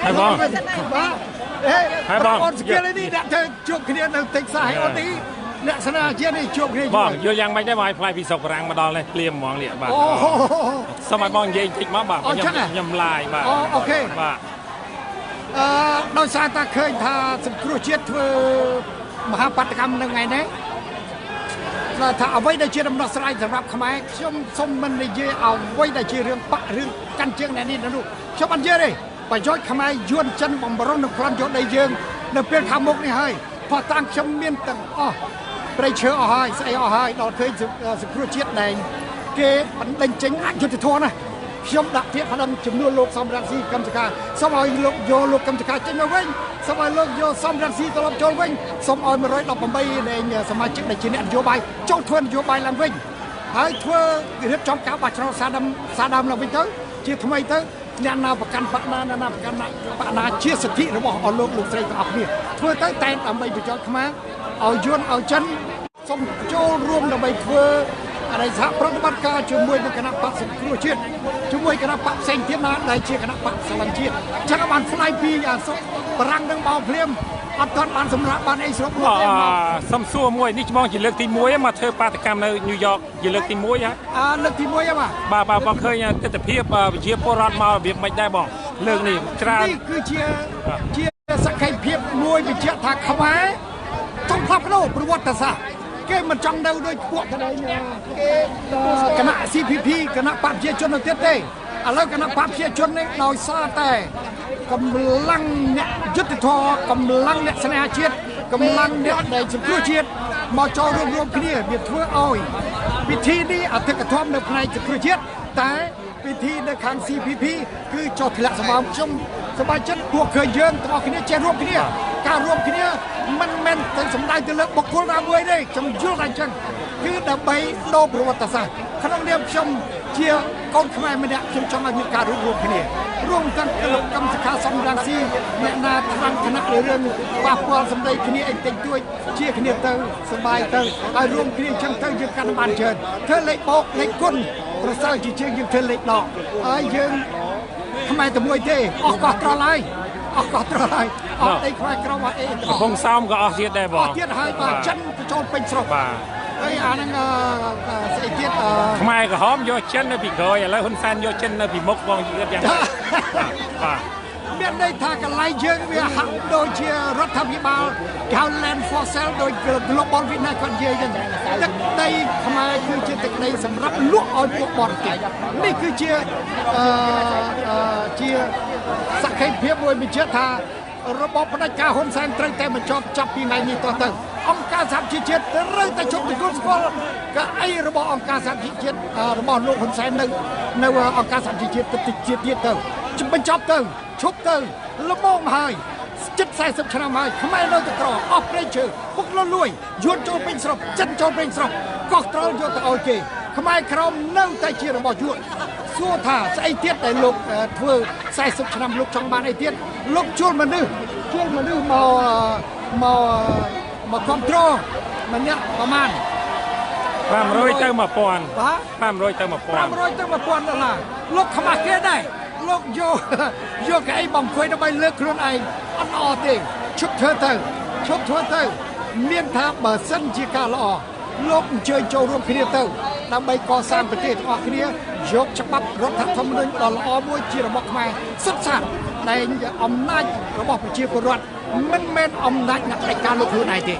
hai bong hai bong on skill ini nak chụp kiaនៅទឹកសាយអូននេះអ្នកស្នាជាតិនេះជោគគ្នាបងយកយ៉ាងម៉េចដែរបងឲ្យផ្លែពីសុករាំងមកដល់នេះភ្លាមហ្មងនេះបាទសូមឲ្យបងនិយាយតិចមកបាទខ្ញុំឡាយបាទអូខេបាទដោយសារតែឃើញថាសង្គ្រោះជាតិធ្វើមហាបាតកម្មនៅថ្ងៃនេះថាអ្វីដែលជាដំណោះស្រាយសម្រាប់ខ្មែរខ្ញុំសូមមិននិយាយអ្វីដែលជារឿងបាក់រឿងកាន់ជើងអ្នកនេះនោះខ្ញុំអត់និយាយទេប្រយោជន៍ខ្មែរយួនចិនបំរុងនឹងក្លន់យកដីយើងនៅពេលខាងមុខនេះហើយផោះតាំងខ្ញុំមានទាំងអស់ប្រៃឈើអស់ហើយស្អីអស់ហើយដល់ឃើញសង្គ្រោះជាតិដែលគេបណ្ដេញចេញអយុត្តិធម៌ណាខ្ញុំដាក់ពាក្យប្តឹងចំនួនលោកសំរងស៊ីកម្មចការសូមឲ្យលោកយកលោកកម្មចការចេញមកវិញសូមឲ្យលោកយកសំរងស៊ីត្រឡប់ចូលវិញសូមឲ្យ118នៃសមាជិកដែលជាអ្នកនយោបាយចូលធ្វើនយោបាយឡើងវិញហើយធ្វើរៀបចំការបោះឆ្នោតសាដើមឡើងវិញទៅជាថ្មីទៅអ្នកណាប្រកាន់បកណាណាប្រកាន់បកណាជាសិទ្ធិរបស់អស់លោកស្រីទាំងអស់គ្នាធ្វើទៅតែដើម្បីប្រយោជន៍ខ្មែរឲ្យយួនឲ្យចិនសូមចូលរួមដើម្បីធ្វើអរិយសហប្រតិបត្តិការជាមួយនឹងគណៈបកសង្គ្រោះជាតិជាមួយគណៈបកផ្សេងទៀតណាដែលជាគណៈបកស្រឡាញ់ជាតិចឹងបានផ្លាយពីអាសុបរាំងនឹងបោភ្លាមអត់ទាន់បានសម្រាប់បានអីស្រុកនោះទេសំសួរមួយនេះច្បងជាលើកទី1មកធ្វើបាតកម្មនៅញូវយ៉កជាលើកទី1ហើយលើកទី1ហ៎បាទបងឃើញទស្សនវិជ្ជាវិជាពលរដ្ឋមករបៀបមិនដែរបងលើកនេះច្រើននេះគឺជាសក្ខីភាពមួយបញ្ជាក់ថាខ្មែរចង់ផ្លាស់ប្ដូរប្រវត្តិសាស្ត្រគេមិនចង់នៅដោយពួកកណ្ដាលគេគណៈ CPP គណៈបព្វជិជននៅទៀតទេឥឡូវគណៈបព្វជិជននេះដោយសារតែកម្លាំងអ្នកយុទ្ធធរកម្លាំងអ្នកស្នេហាជាតិកម្លាំងអ្នកដែលសង្គ្រោះជាតិមកចូលរួមគ្នាវាធ្វើឲ្យពិធីនេះអធិកធមនៅផ្នែកសង្គ្រោះជាតិតែពិធីនៅខាង CPP គឺចុះធ្លាក់សម្បំខ្ញុំសប្បាយចិត្តពួកឃើញយើងទាំងអស់គ្នាចេះរួមគ្នាការរួមគ្នាមិនមែនទៅសម្ដៅទៅលើបុគ្គលណាមួយទេខ្ញុំយល់តែអញ្ចឹងគឺដើម្បីដូរប្រវត្តិសាស្ត្រក្នុងនាមខ្ញុំជាកូនខ្មែរម្នាក់ខ្ញុំចង់ឲ្យមានការរួមគ្នារួមទាំងកម្មសខាសំរងស៊ីអ្នកណាថ្នាក់គណៈរឿងប៉ះពាល់សម្ដីគ្នាអីតិចតួចជាគ្នាទៅសบายទៅហើយរួមគ្នាអញ្ចឹងទៅយើងកាន់បានច្រើនធ្វើលេខបោកលេខគុណប្រសើរជាជាងយើងធ្វើលេខដកហើយយើងខ្មែរតែមួយទេអស់កោះត្រល់ហើយអស់កោះត្រល់ហើយអស់ដីខ្មែរក្រមអត់អីកំពង់សោមក៏អស់ទៀតដែរបងអស់ទៀតហើយបាទចិនចូលពេញស្រុកបាទហើយអាហ្នឹងស្អីទៀតខ្មែរក្រហមយកចិននៅពីក្រោយឥឡូវហ៊ុនសែនយកចិននៅពីមុខបងយឺតយ៉ាងបាទមានន័យថាកន្លែងយើងវាហាក់ដូចជារដ្ឋាភិបាលគេហៅ land for sale ដោយ Global Witness គាត់និយាយចឹងទឹកដីខ្មែរគឺជាទឹកដីសម្រាប់លក់ឲ្យពួកបរទេសនេះគឺជាជាសក្ខីភាពមួយបញ្ជាក់ថារបបផ្ដាច់ការហ៊ុនសែនត្រូវតែបញ្ចប់ចាប់ពីថ្ងៃនេះតទៅអង្គការសហជីវជាតិត្រូវតែជប់ទទួលស្គាល់កៅអីរបស់អង្គការសហជីវជាតិរបស់លោកហ៊ុនសែននៅអង្គការសហជីវជាតិទៅជាតិទៀតទៅបញ្ចប់ទៅឈប់ទៅល្មមហើយជិត40ឆ្នាំហើយខ្មែរនៅតែក្រអស់ព្រៃឈើពុកលលួយយួនចូលពេញស្រុកចិនចូលពេញស្រុកកោះត្រល់យកទៅឲ្យគេខ្មែរក្រមនៅតែជារបស់យួនសួរថាស្អីទៀតដែលលោកធ្វើ40ឆ្នាំលោកចង់បានអីទៀតលោកជួលមនុស្សមកគ្រប់គ្រងម្នាក់ប្រមាណ500ទៅ1000បាទ500ទៅ1000 $500 លោកខ្មាស់គេដែរលោកយកកៅអីបំភួយដើម្បីលើកខ្លួនឯងអត់អត់ទេឈប់ធ្វើទៅមានថាបើសិនជាការល្អលោកអញ្ជើញចូលរួមគ្នាទៅដើម្បីកសាងប្រទេសទាំងអស់គ្នាយកច្បាប់រដ្ឋធម្មនុញ្ញដ៏ល្អមួយជារបស់ខ្មែរសុទ្ធសាធដែលអំណាចរបស់ប្រជាពលរដ្ឋមិនមែនអំណាចអ្នកផ្ដាច់ការលោកខ្លួនឯងទេ